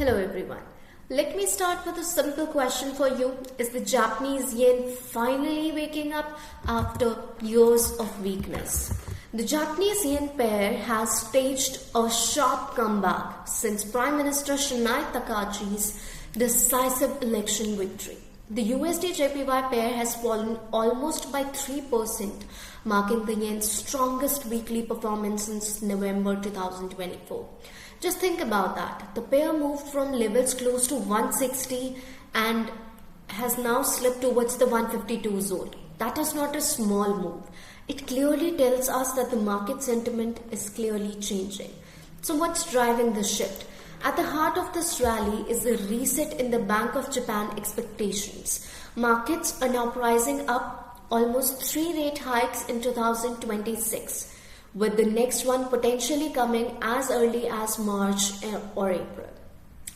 Hello everyone. Let me start with a simple question for you. Is the Japanese yen finally waking up after years of weakness? The Japanese yen pair has staged a sharp comeback since Prime Minister Shinai Takachi's decisive election victory. The USDJPY pair has fallen almost by 3%, marking the yen's strongest weekly performance since November 2024. Just think about that. The pair moved from levels close to 160 and has now slipped towards the 152 zone. That is not a small move. It clearly tells us that the market sentiment is clearly changing. So what's driving the shift? At the heart of this rally is a reset in the Bank of Japan expectations. Markets are now pricing up almost 3 rate hikes in 2026. With the next one potentially coming as early as March or April.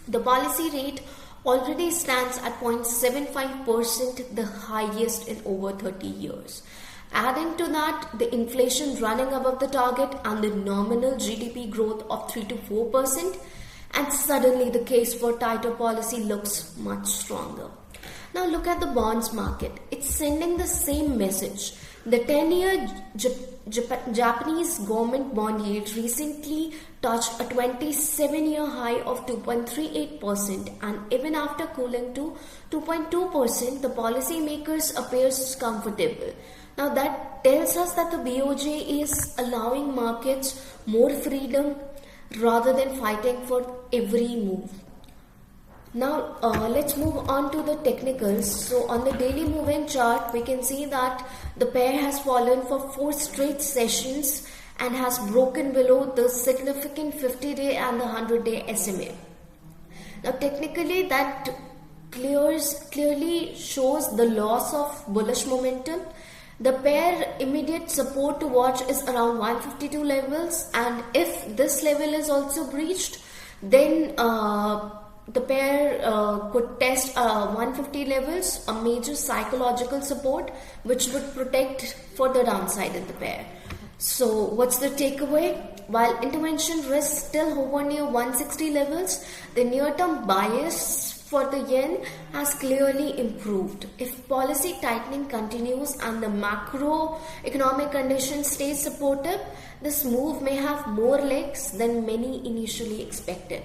The policy rate already stands at 0.75%, the highest in over 30 years. Adding to that, the inflation running above the target and the nominal GDP growth of 3 to 4%, and suddenly the case for tighter policy looks much stronger. Now look at the bonds market. It's sending the same message. The 10-year Japanese government bond yield recently touched a 27-year high of 2.38%, and even after cooling to 2.2%, the policymakers appears comfortable. Now that tells us that the BOJ is allowing markets more freedom rather than fighting for every move. Now let's move on to the technicals. So on the daily moving chart, we can see that the pair has fallen for 4 straight sessions and has broken below the significant 50-day and the 100-day SMA. Now technically that clearly shows the loss of bullish momentum. The pair immediate support to watch is around 152 levels, and if this level is also breached, then the pair could test 150 levels, a major psychological support which would protect for the downside in the pair. So what's the takeaway? While intervention risks still hover near 160 levels, the near-term bias for the yen has clearly improved. If policy tightening continues and the macroeconomic conditions stay supportive, this move may have more legs than many initially expected.